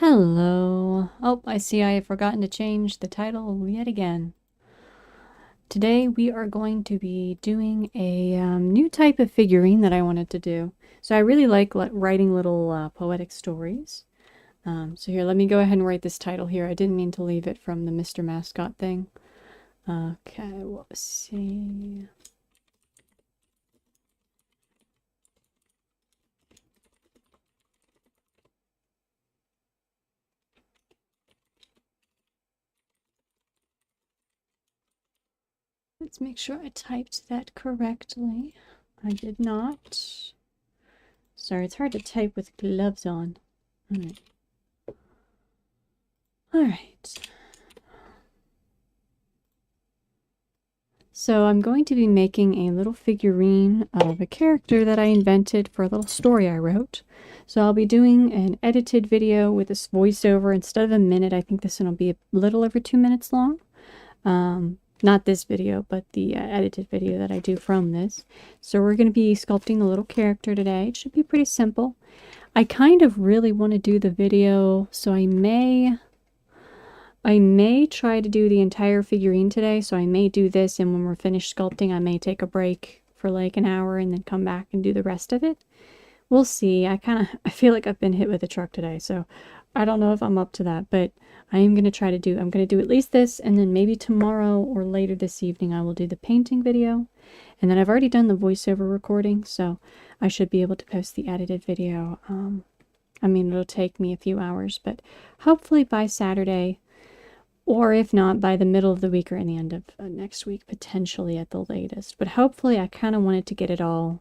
Hello. Oh, I see I have forgotten to change the title yet again. Today we are going to be doing a new type of figurine that I wanted to do. So I really like writing little poetic stories. So here, let me go ahead and write this title here. I didn't mean to leave it from the Mr. Mascot thing. Okay, let's see. Let's make sure I typed that correctly. I did not. Sorry, it's hard to type with gloves on. Alright. Alright. So I'm going to be making a little figurine of a character that I invented for a little story I wrote. So I'll be doing an edited video with this voiceover. Instead of a minute, I think this one will be a little over 2 minutes long. Not this video, but the edited video that I do from this. So we're going to be sculpting a little character today. It should be pretty simple. I kind of really want to do the video, so I may try to do the entire figurine today, so I may do this, and when we're finished sculpting, I may take a break for like an hour and then come back and do the rest of it. We'll see. I feel like I've been hit with a truck today, so I don't know if I'm up to that, but I'm going to do at least this, and then maybe tomorrow or later this evening I will do the painting video. And then I've already done the voiceover recording, so I should be able to post the edited video. I mean, it'll take me a few hours, but hopefully by Saturday, or if not, by the middle of the week or in the end of next week, potentially at the latest. But hopefully I kind of wanted to get it all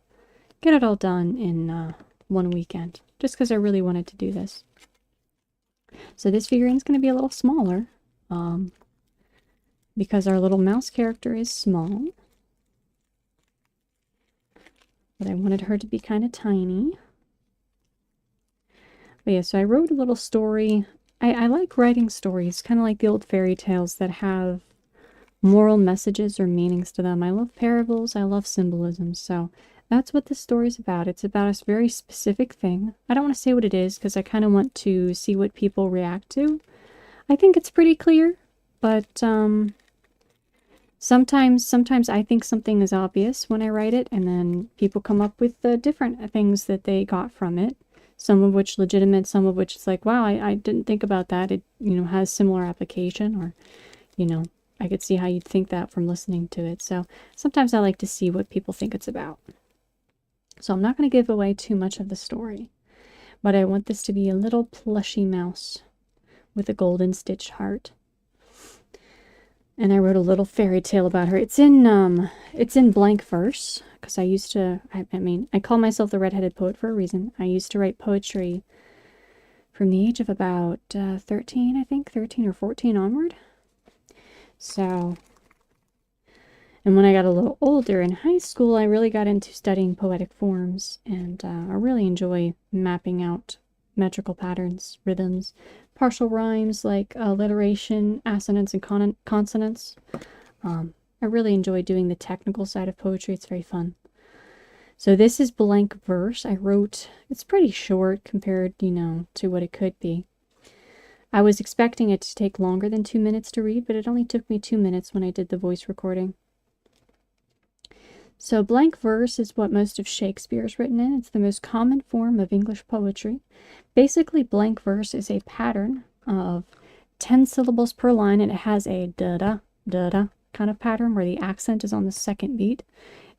done in one weekend, just because I really wanted to do this. So this figurine is going to be a little smaller, because our little mouse character is small. But I wanted her to be kind of tiny. But yeah, so I wrote a little story. I like writing stories, kind of like the old fairy tales that have moral messages or meanings to them. I love parables, I love symbolism, so that's what this story is about. It's about a very specific thing. I don't want to say what it is because I kind of want to see what people react to. I think it's pretty clear, but sometimes I think something is obvious when I write it, and then people come up with different things that they got from it. Some of which legitimate, some of which it's like, wow, I didn't think about that. It, has similar application, or, I could see how you'd think that from listening to it. So sometimes I like to see what people think it's about. So I'm not going to give away too much of the story, but I want this to be a little plushy mouse with a golden stitched heart. And I wrote a little fairy tale about her. It's in blank verse, because I call myself the redheaded poet for a reason. I used to write poetry from the age of about 13, I think, 13 or 14 onward. So, and when I got a little older in high school, I really got into studying poetic forms, and I really enjoy mapping out metrical patterns, rhythms, partial rhymes like alliteration, assonance, and consonants. I really enjoy doing the technical side of poetry. It's very fun. So this is blank verse. It's pretty short compared, to what it could be. I was expecting it to take longer than 2 minutes to read, but it only took me 2 minutes when I did the voice recording. So blank verse is what most of Shakespeare is written in. It's the most common form of English poetry. Basically, blank verse is a pattern of 10 syllables per line, and it has a da-da, da-da kind of pattern where the accent is on the second beat.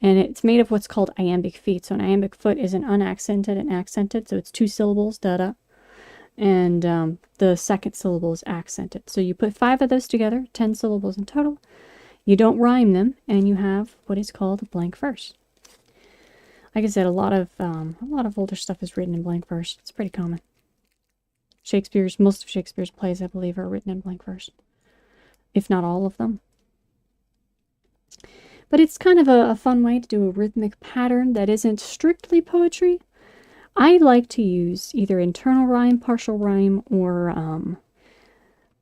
And it's made of what's called iambic feet. So an iambic foot is an unaccented and accented, so it's 2 syllables, da-da. And the second syllable is accented. So you put 5 of those together, 10 syllables in total. You don't rhyme them, and you have what is called a blank verse. Like I said, a lot of older stuff is written in blank verse. It's pretty common. Most of Shakespeare's plays, I believe, are written in blank verse, if not all of them. But it's kind of a fun way to do a rhythmic pattern that isn't strictly poetry. I like to use either internal rhyme, partial rhyme, or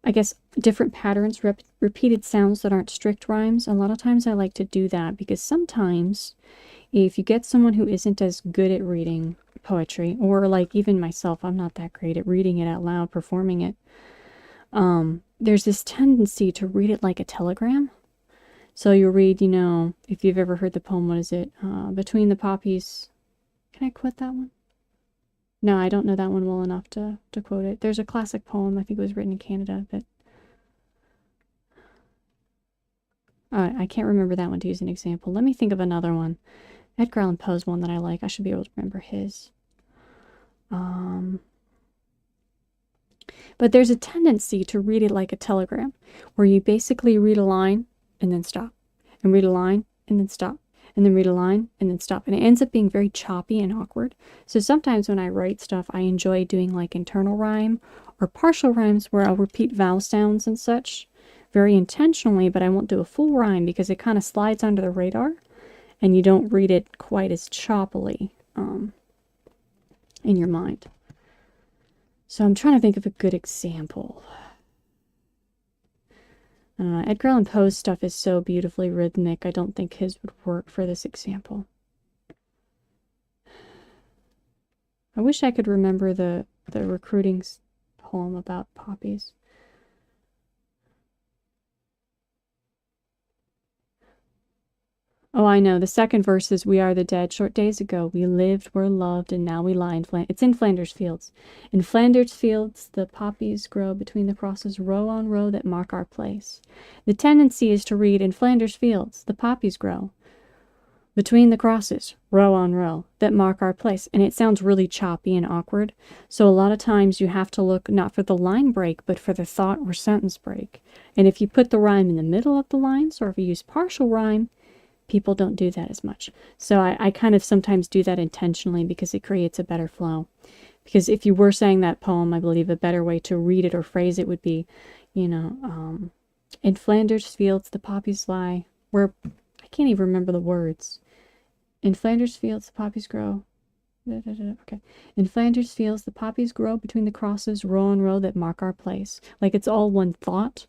I guess different patterns, repeated sounds that aren't strict rhymes. A lot of times I like to do that because sometimes if you get someone who isn't as good at reading poetry, or like even myself, I'm not that great at reading it out loud, performing it. There's this tendency to read it like a telegram. So you'll read, you know, if you've ever heard the poem, what is it? Between the poppies. Can I quote that one? No, I don't know that one well enough to quote it. There's a classic poem, I think it was written in Canada, that I can't remember that one to use an example. Let me think of another one. Edgar Allan Poe's one that I like. I should be able to remember his. But there's a tendency to read it like a telegram, where you basically read a line and then stop, and read a line and then stop, and then read a line and then stop. And it ends up being very choppy and awkward. So sometimes when I write stuff, I enjoy doing like internal rhyme or partial rhymes where I'll repeat vowel sounds and such very intentionally, but I won't do a full rhyme because it kind of slides under the radar and you don't read it quite as choppily in your mind. So I'm trying to think of a good example. I don't know. Edgar Allan Poe's stuff is so beautifully rhythmic. I don't think his would work for this example. I wish I could remember the recruiting poem about poppies. Oh, I know. The second verse is, "We are the dead. Short days ago, we lived, were loved, and now we lie in Flanders." It's in Flanders fields. In Flanders fields, the poppies grow between the crosses, row on row that mark our place. The tendency is to read, "In Flanders fields, the poppies grow between the crosses, row on row that mark our place." And it sounds really choppy and awkward. So a lot of times you have to look not for the line break, but for the thought or sentence break. And if you put the rhyme in the middle of the lines, or if you use partial rhyme, people don't do that as much. So I kind of sometimes do that intentionally because it creates a better flow. Because if you were saying that poem, I believe a better way to read it or phrase it would be, you know, "In Flanders fields the poppies lie," where I can't even remember the words. "In Flanders fields the poppies grow." Okay. "In Flanders fields the poppies grow between the crosses, row on row that mark our place." Like it's all one thought.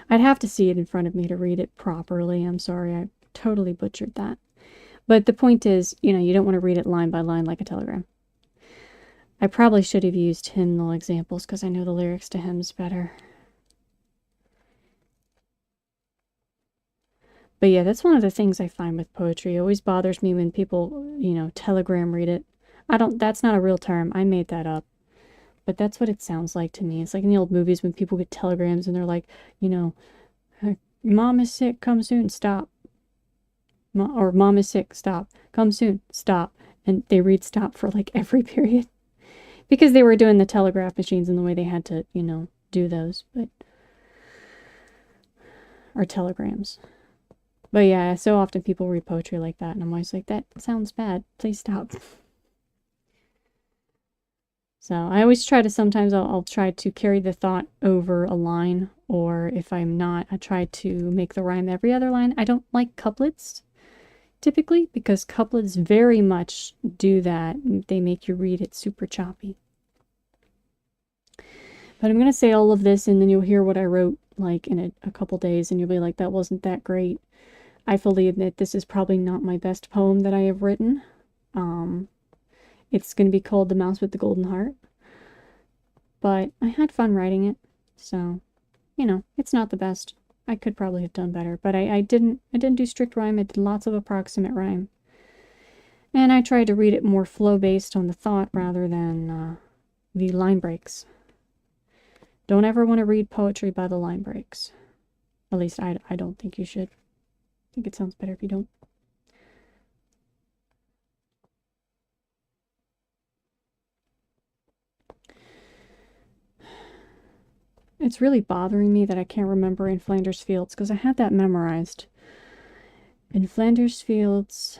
I'd have to see it in front of me to read it properly. I'm sorry, I totally butchered that. But the point is, you know, you don't want to read it line by line like a telegram. I probably should have used hymnal examples because I know the lyrics to hymns better. But yeah, that's one of the things I find with poetry. It always bothers me when people, you know, telegram read it. That's not a real term. I made that up. But that's what it sounds like to me. It's like in the old movies when people get telegrams and they're like, you know, "Mom is sick, come soon, stop." Or "Mom is sick, stop. Come soon, stop." And they read stop for like every period. Because they were doing the telegraph machines and the way they had to, you know, do those. But or telegrams. But yeah, so often people read poetry like that, and I'm always like, that sounds bad. Please stop. So I always try to, sometimes I'll try to carry the thought over a line, or if I'm not, I try to make the rhyme every other line. I don't like couplets, typically, because couplets very much do that. They make you read it super choppy. But I'm going to say all of this, and then you'll hear what I wrote, like, in a couple days, and you'll be like, that wasn't that great. I fully admit this is probably not my best poem that I have written. It's going to be called "The Mouse with the Golden Heart." But I had fun writing it, so, you know, it's not the best. I could probably have done better, but I didn't do strict rhyme. I did lots of approximate rhyme. And I tried to read it more flow-based on the thought rather than the line breaks. Don't ever want to read poetry by the line breaks. At least I don't think you should. I think it sounds better if you don't. It's really bothering me that I can't remember "In Flanders fields" because I had that memorized. "In Flanders fields,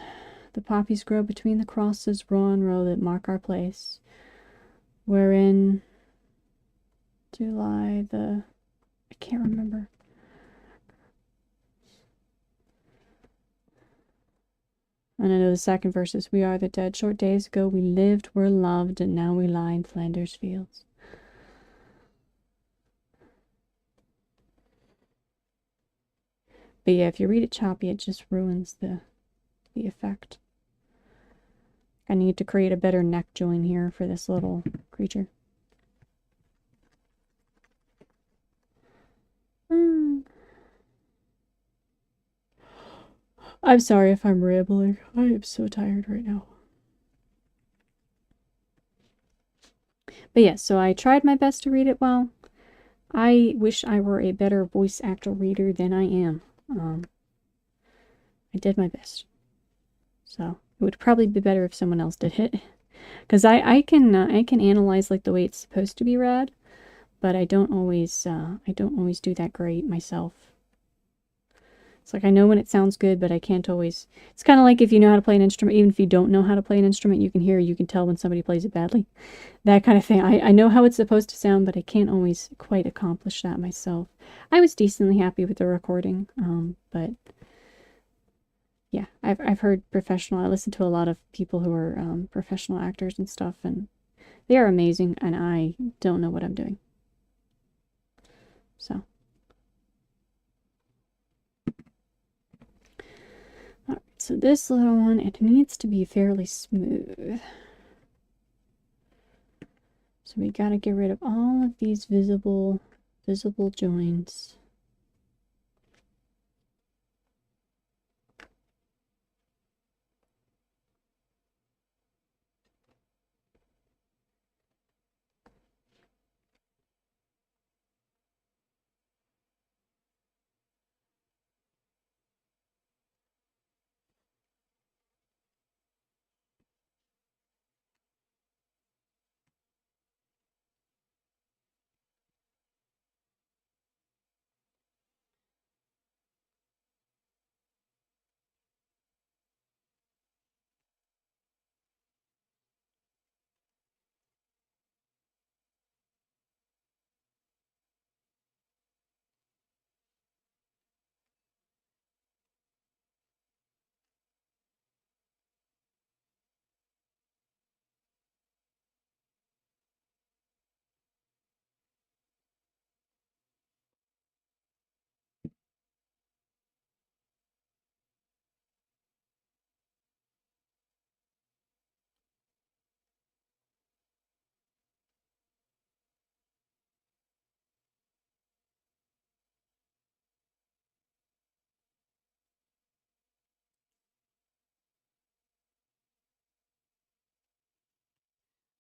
the poppies grow between the crosses, row on row that mark our place, wherein do lie the..." I can't remember. And I know the second verse is, "We are the dead. Short days ago we lived, were loved, and now we lie in Flanders fields." But yeah, if you read it choppy, it just ruins the effect. I need to create a better neck join here for this little creature. I'm sorry if I'm rambling. I am so tired right now. But yeah, so I tried my best to read it well. I wish I were a better voice actor reader than I am. I did my best. So it would probably be better if someone else did it. Because I can analyze like the way it's supposed to be read, but I don't always do that great myself. It's like I know when it sounds good, but I can't always. It's kind of like if you know how to play an instrument, even if you don't know how to play an instrument, you can tell when somebody plays it badly. That kind of thing. I know how it's supposed to sound, but I can't always quite accomplish that myself. I was decently happy with the recording, but yeah, I've heard professional. I listen to a lot of people who are professional actors and stuff, and they are amazing, and I don't know what I'm doing. So. Alright, so this little one, it needs to be fairly smooth. So we gotta get rid of all of these visible joints.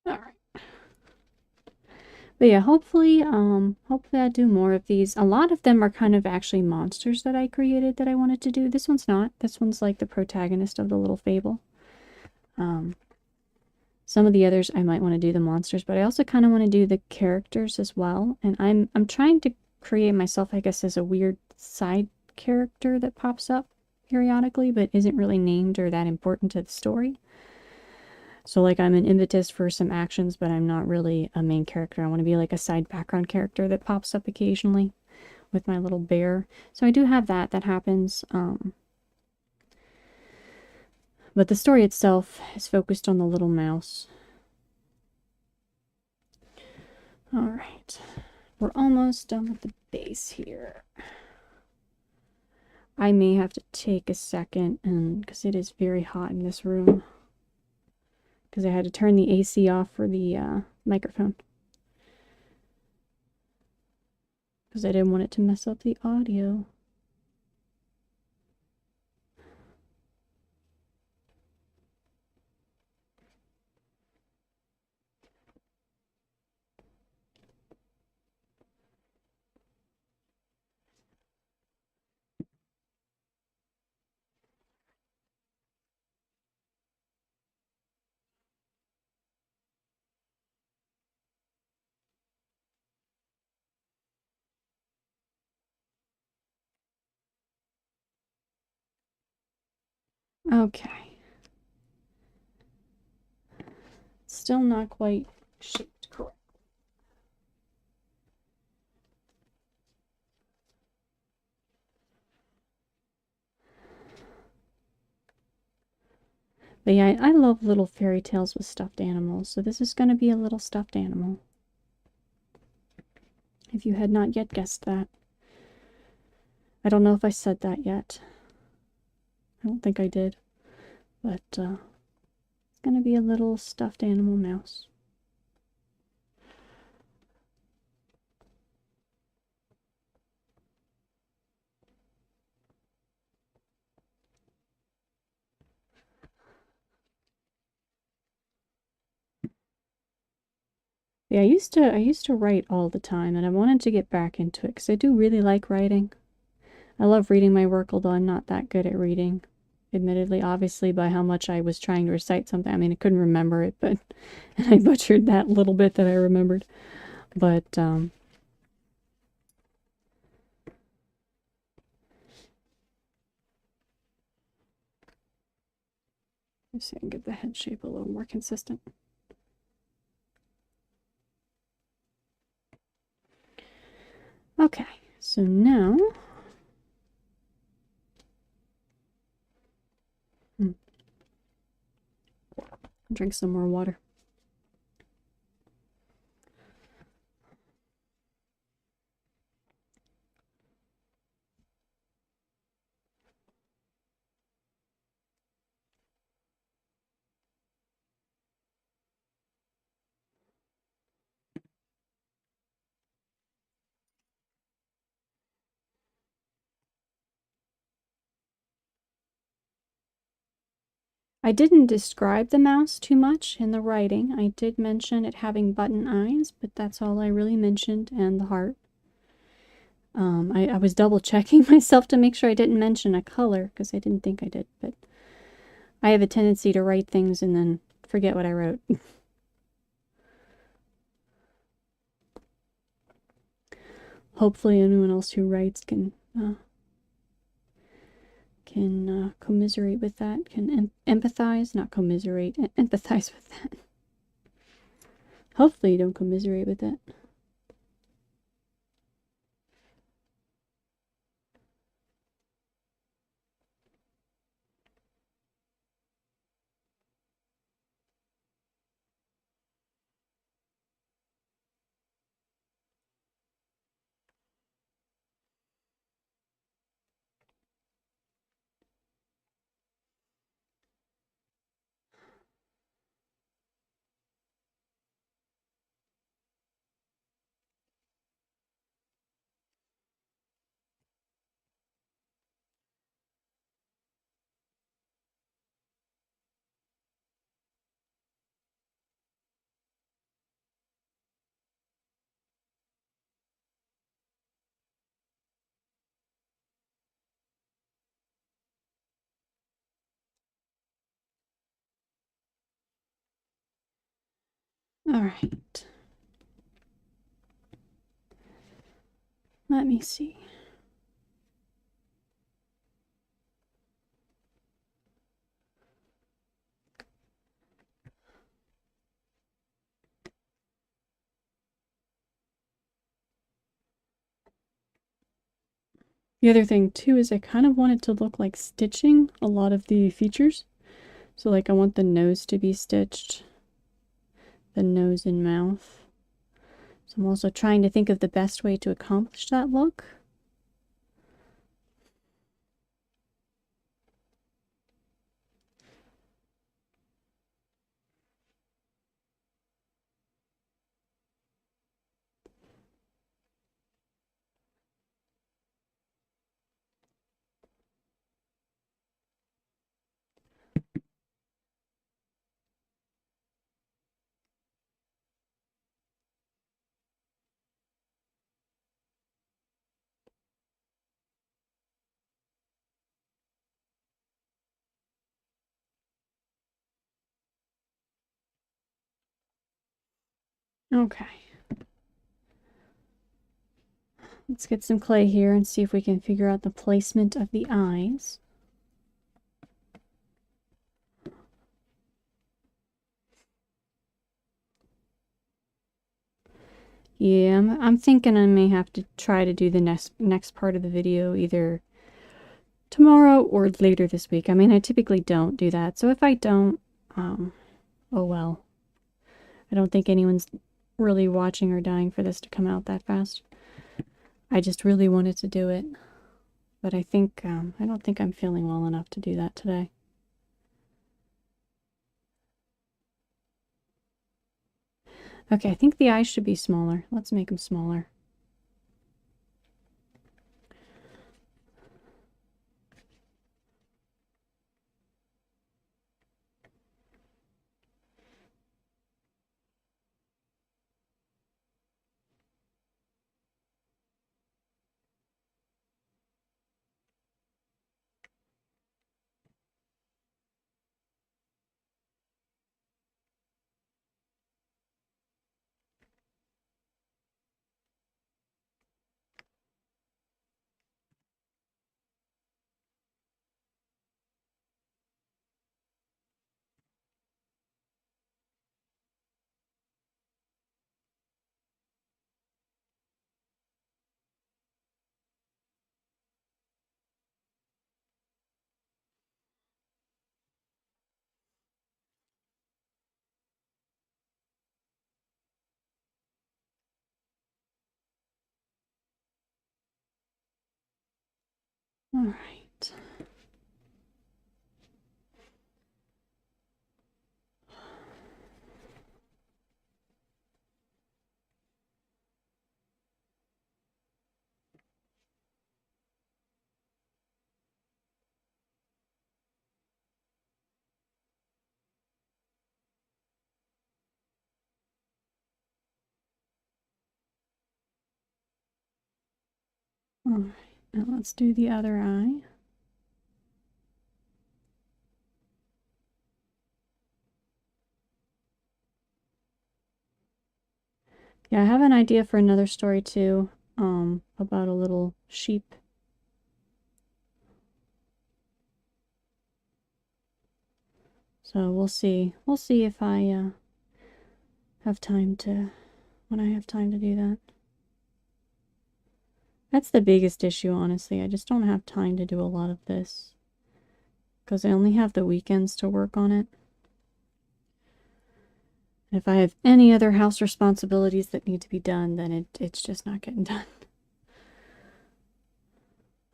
Alright. But yeah, hopefully I do more of these. A lot of them are kind of actually monsters that I created that I wanted to do. This one's not. This one's like the protagonist of the little fable. Some of the others I might want to do the monsters, but I also kind of want to do the characters as well. And I'm trying to create myself, I guess, as a weird side character that pops up periodically, but isn't really named or that important to the story. So like I'm an impetus for some actions, but I'm not really a main character. I want to be like a side background character that pops up occasionally with my little bear. So I do have that happens. But the story itself is focused on the little mouse. Alright. We're almost done with the base here. I may have to take a second because it is very hot in this room. Because I had to turn the AC off for the microphone. Because I didn't want it to mess up the audio. Okay. Still not quite shaped correctly. But yeah, I love little fairy tales with stuffed animals, so this is going to be a little stuffed animal. If you had not yet guessed that. I don't know if I said that yet. I don't think I did. But it's going gonna be a little stuffed animal mouse. Yeah, I used to write all the time, and I wanted to get back into it because I do really like writing. I love reading my work, although I'm not that good at reading. Admittedly, obviously, by how much I was trying to recite something. I mean, I couldn't remember it, but and I butchered that little bit that I remembered. But let's see, I can get the head shape a little more consistent. Okay, so now drink some more water. I didn't describe the mouse too much in the writing. I did mention it having button eyes, but that's all I really mentioned, and the heart. I was double checking myself to make sure I didn't mention a color, because I didn't think I did, but I have a tendency to write things and then forget what I wrote. Hopefully anyone else who writes can commiserate with that, can empathize, not commiserate, empathize with that. Hopefully you don't commiserate with that. All right. Let me see. The other thing too is I kind of want it to look like stitching a lot of the features. So like I want the nose to be stitched, the nose and mouth. So I'm also trying to think of the best way to accomplish that look. Okay. Let's get some clay here and see if we can figure out the placement of the eyes. Yeah, I'm thinking I may have to try to do the next part of the video either tomorrow or later this week. I mean, I typically don't do that, so if I don't, oh well. I don't think anyone's really watching or dying for this to come out that fast. I just really wanted to do it, but I think, I don't think I'm feeling well enough to do that today. Okay, I think the eyes should be smaller. Let's make them smaller. All right. All right. Now let's do the other eye. Yeah, I have an idea for another story too, about a little sheep. So we'll see. We'll see if I have time to, when I have time to do that. That's the biggest issue, honestly. I just don't have time to do a lot of this. Because I only have the weekends to work on it. If I have any other house responsibilities that need to be done, then it's just not getting done.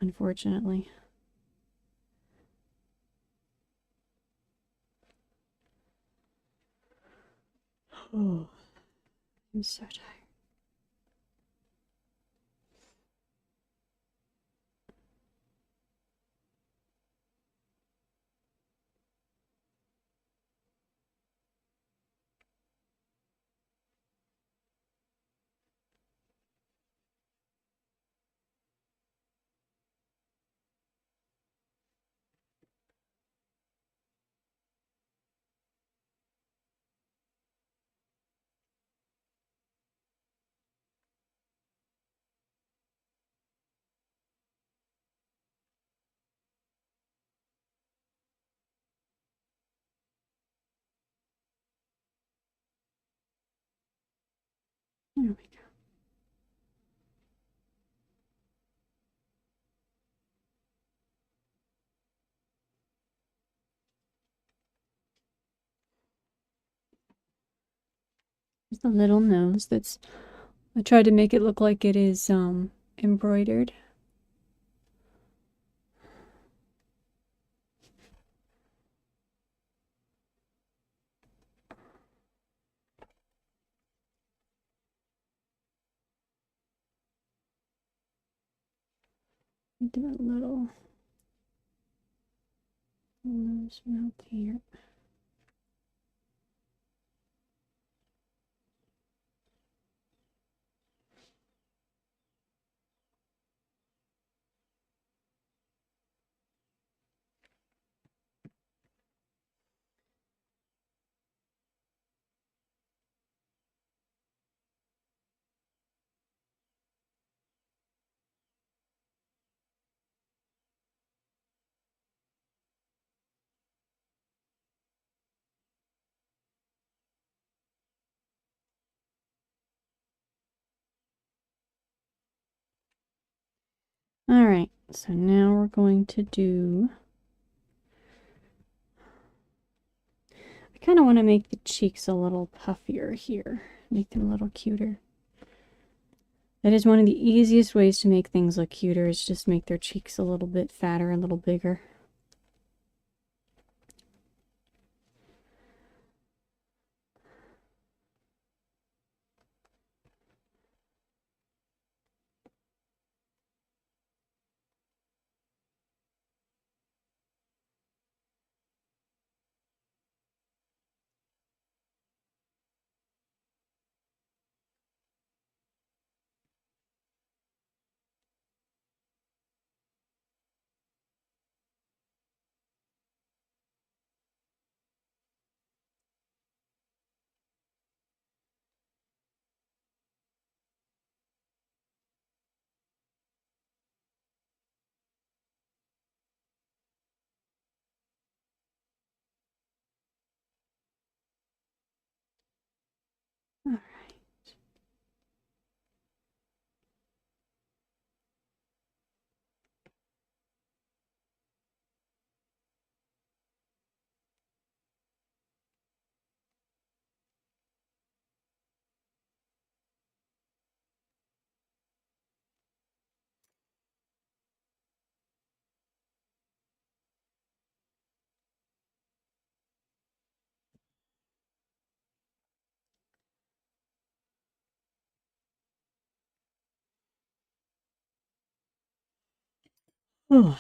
Unfortunately. Oh, I'm so tired. There we go. There's the little nose that's, I tried to make it look like it is embroidered. Do a little nose mouth here. Alright, so now we're going to do... I kind of want to make the cheeks a little puffier here. Make them a little cuter. That is one of the easiest ways to make things look cuter, is just make their cheeks a little bit fatter, a little bigger. Oh.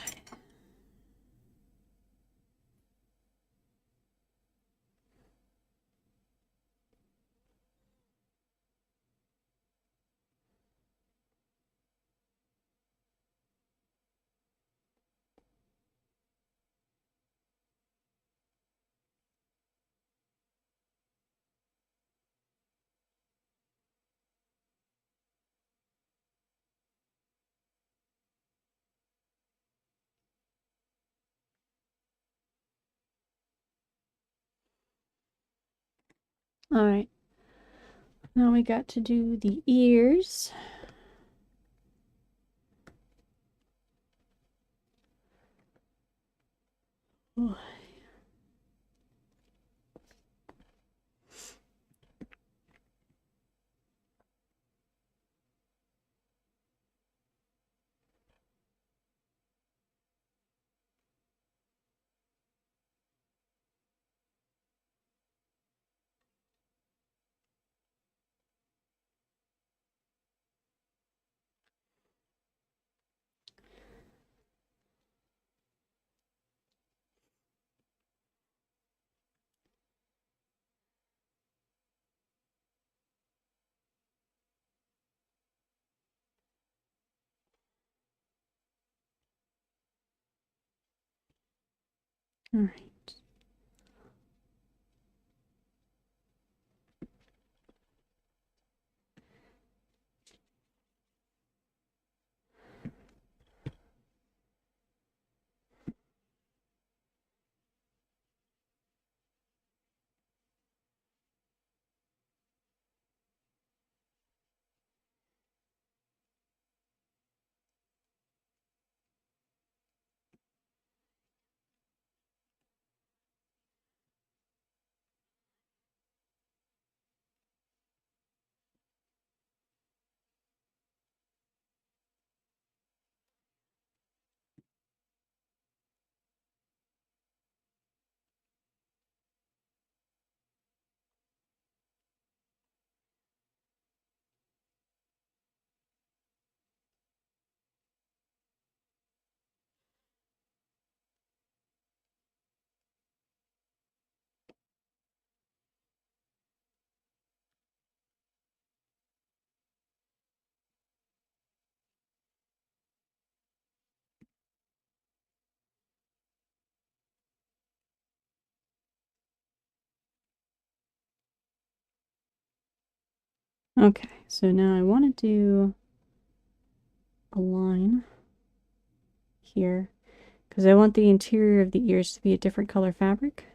All right. Now we got to do the ears. Oh. All right. Okay, so now I want to do a line here because I want the interior of the ears to be a different color fabric.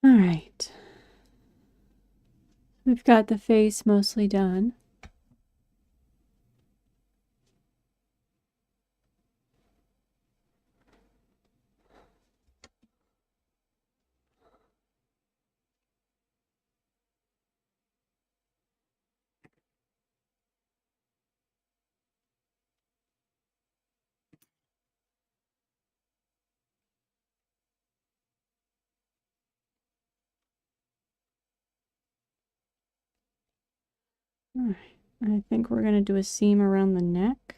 All right. We've got the face mostly done. Alright, I think we're going to do a seam around the neck.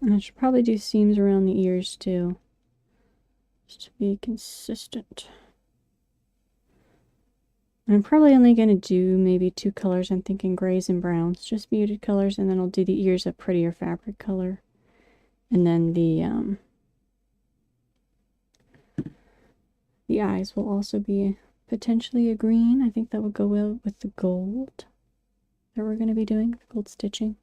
And I should probably do seams around the ears too, just to be consistent. I'm probably only going to do maybe 2 colors. I'm thinking grays and browns, just muted colors, and then I'll do the ears a prettier fabric color. And then the eyes will also be potentially a green. I think that would go well with the gold that we're going to be doing, the gold stitching.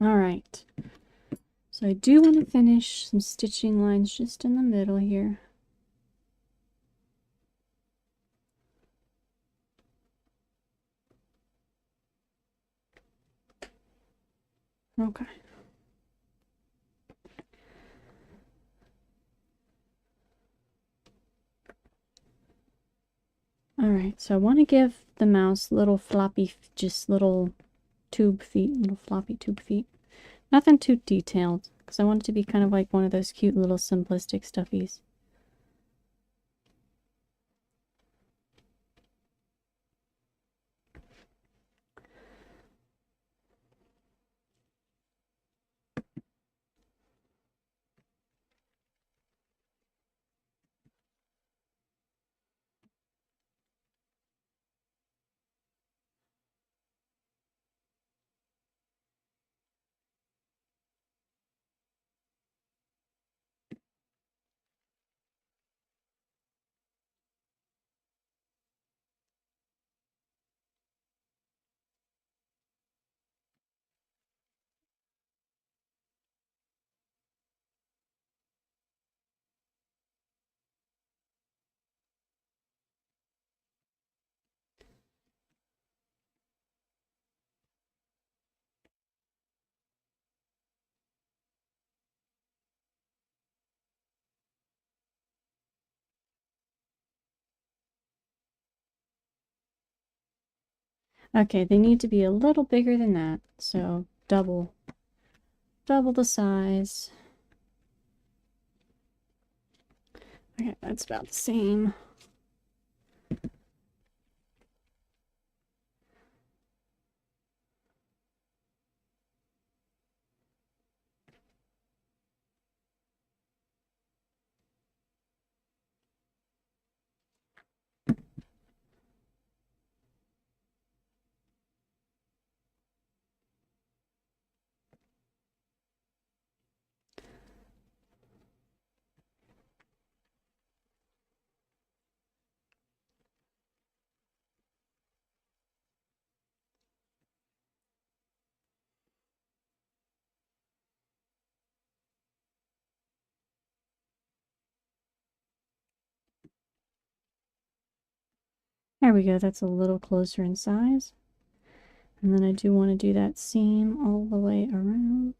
Alright, so I do want to finish some stitching lines just in the middle here. Okay. Alright, so I want to give the mouse little floppy, just little tube feet, little floppy tube feet. Nothing too detailed, because I want it to be kind of like one of those cute little simplistic stuffies. Okay, they need to be a little bigger than that, so double the size. Okay, that's about the same. There we go, that's a little closer in size. And then I do want to do that seam all the way around.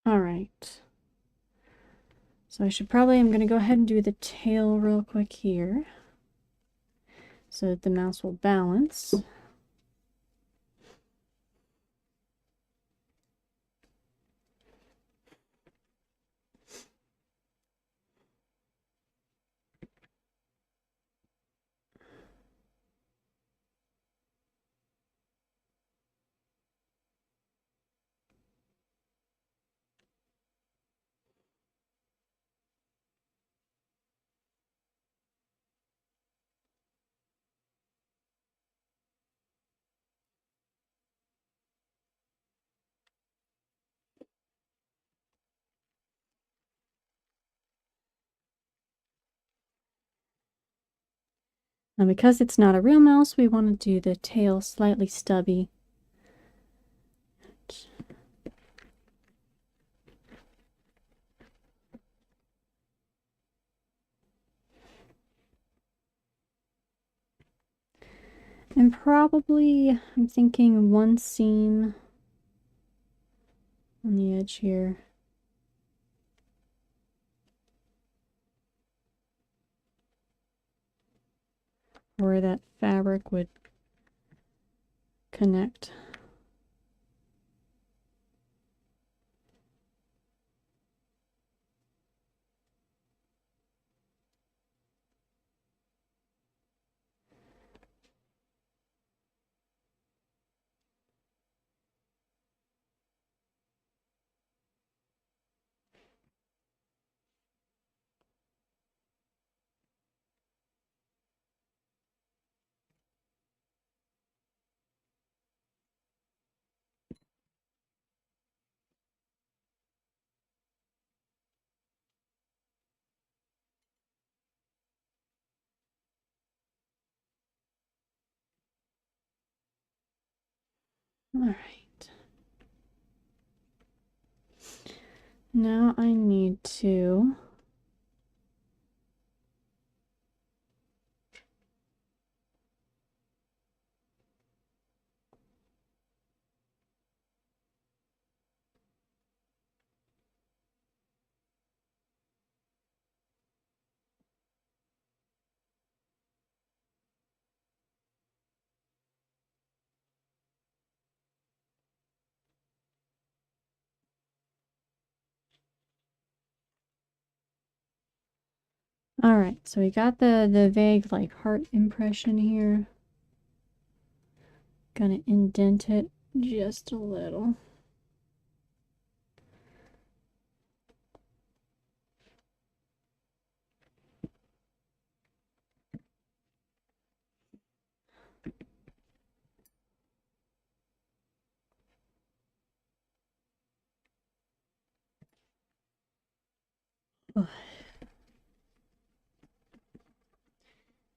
All right. So I'm going to go ahead and do the tail real quick here so that the mouse will balance. Now because it's not a real mouse, we want to do the tail slightly stubby. And probably, I'm thinking one seam on the edge here. Where that fabric would connect. All right. Now I need to All right, so we got the vague like heart impression here. Gonna indent it just a little.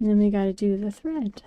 And then we got to do the thread.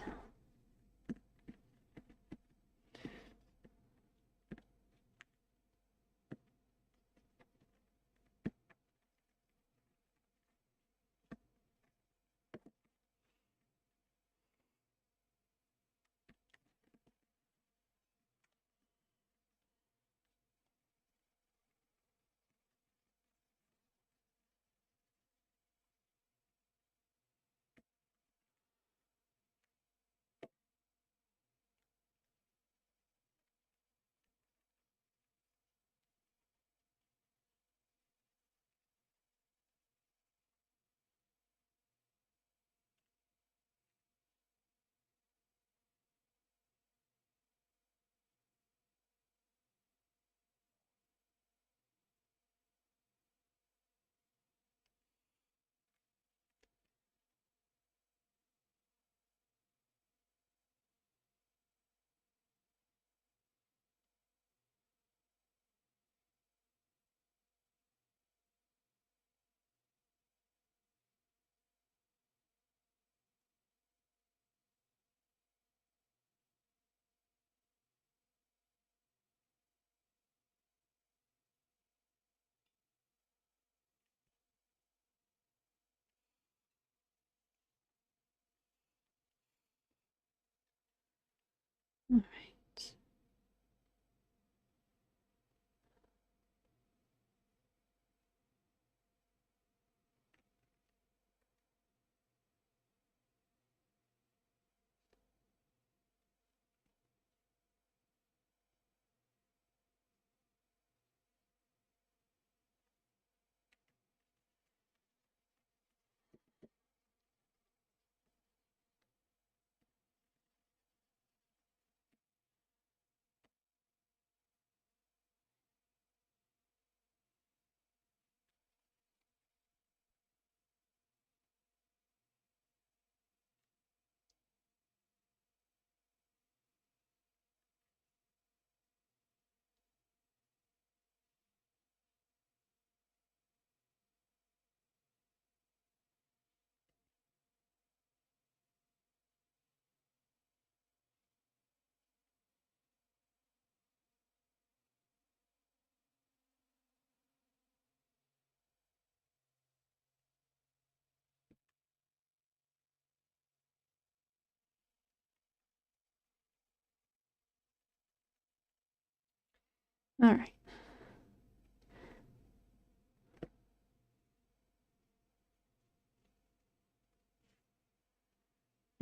All right.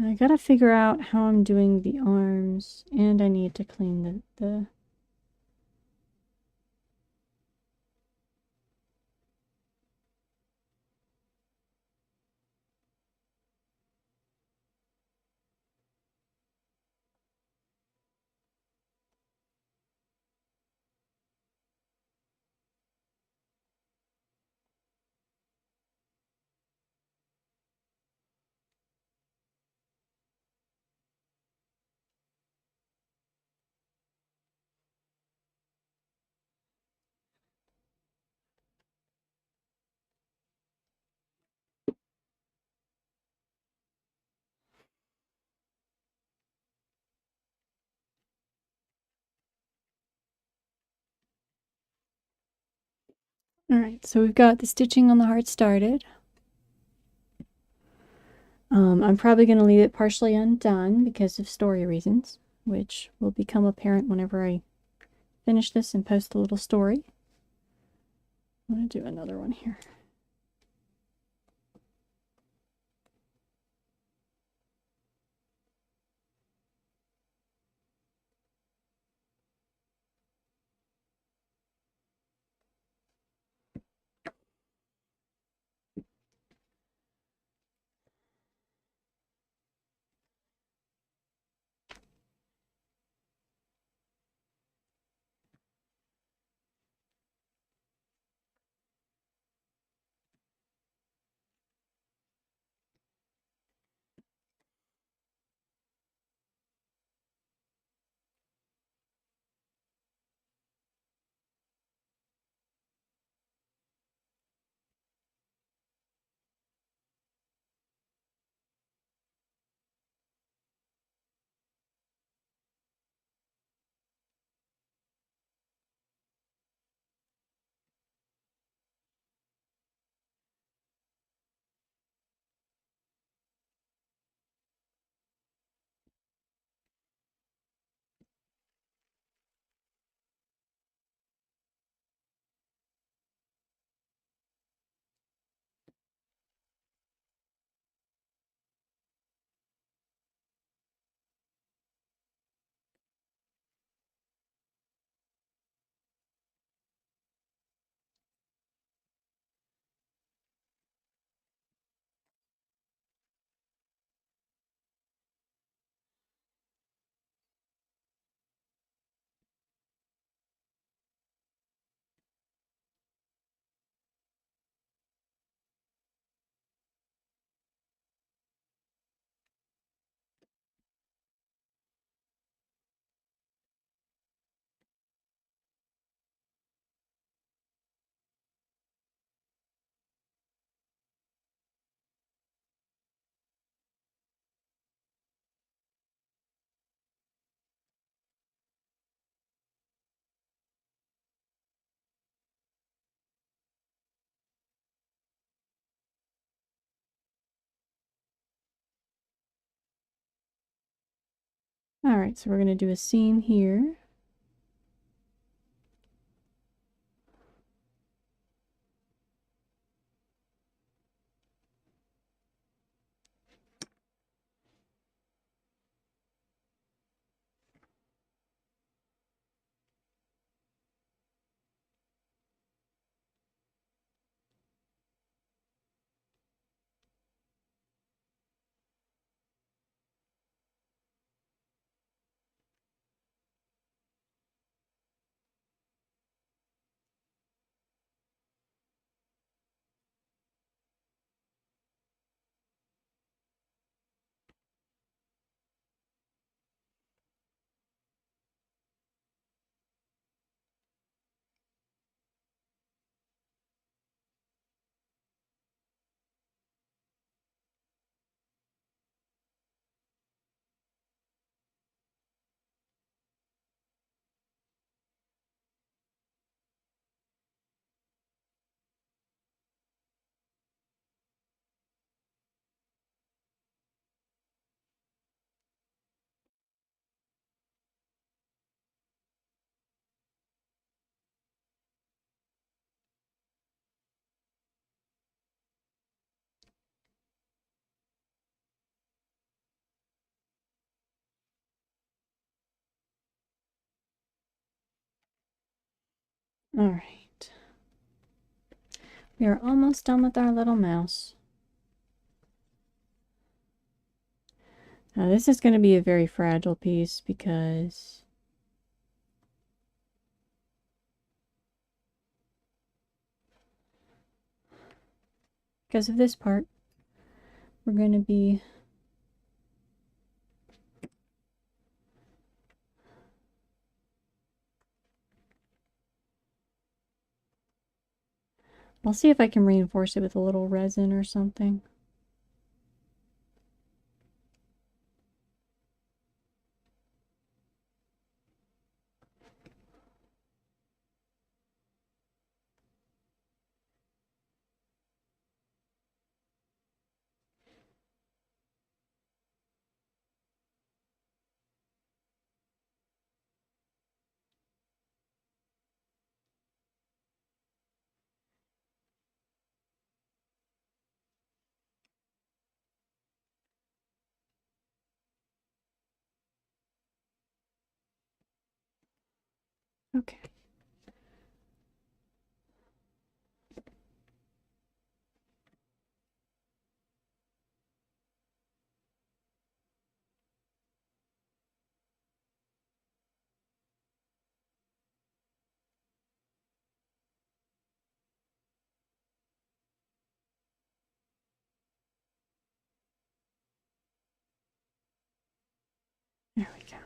I gotta figure out how I'm doing the arms, and I need to clean the All right, so we've got the stitching on the heart started. I'm probably going to leave it partially undone because of story reasons, which will become apparent whenever I finish this and post a little story. I'm going to do another one here. All right, so we're going to do a seam here. All right. We are almost done with our little mouse. Now this is going to be a very fragile piece because of this part. We're going to be I'll see if I can reinforce it with a little resin or something. Okay. There we go.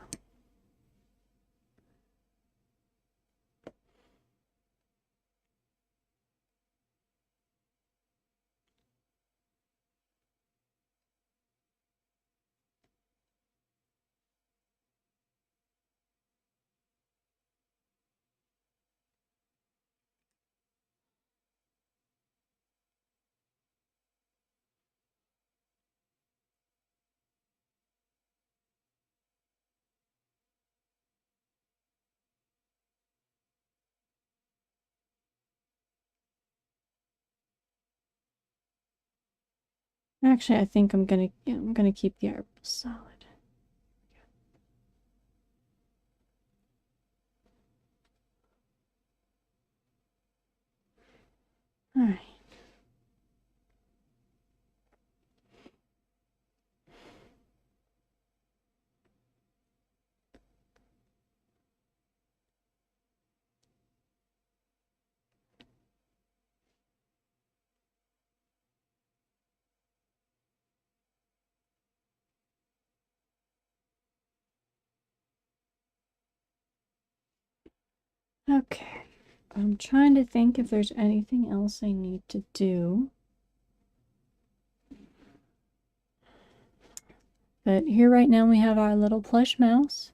Actually, I think I'm gonna keep the art solid. All right. Okay. I'm trying to think if there's anything else I need to do. But here right now we have our little plush mouse.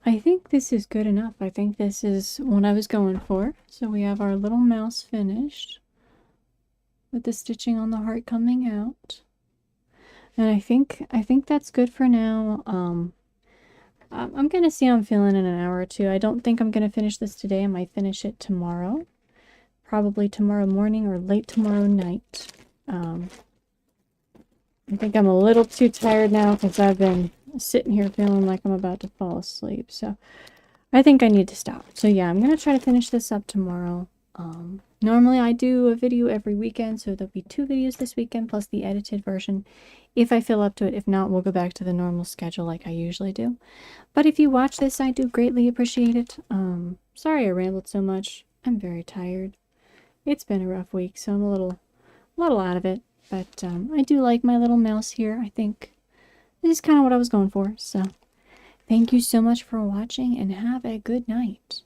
I think this is good enough. I think this is what I was going for. So we have our little mouse finished with the stitching on the heart coming out. And I think that's good for now. I'm gonna see how I'm feeling in an hour or two. I don't think I'm gonna finish this today. I might finish it tomorrow. Probably tomorrow morning or late tomorrow night. I think I'm a little too tired now because I've been sitting here feeling like I'm about to fall asleep. So I think I need to stop. So yeah, I'm going to try to finish this up tomorrow. Normally I do a video every weekend, so there'll be 2 videos this weekend plus the edited version if I feel up to it. If not, we'll go back to the normal schedule like I usually do. But if you watch this, I do greatly appreciate it. Sorry I rambled so much. I'm very tired. It's been a rough week, so I'm a little out of it. But I do like my little mouse here. I think this is kind of what I was going for. So thank you so much for watching and have a good night.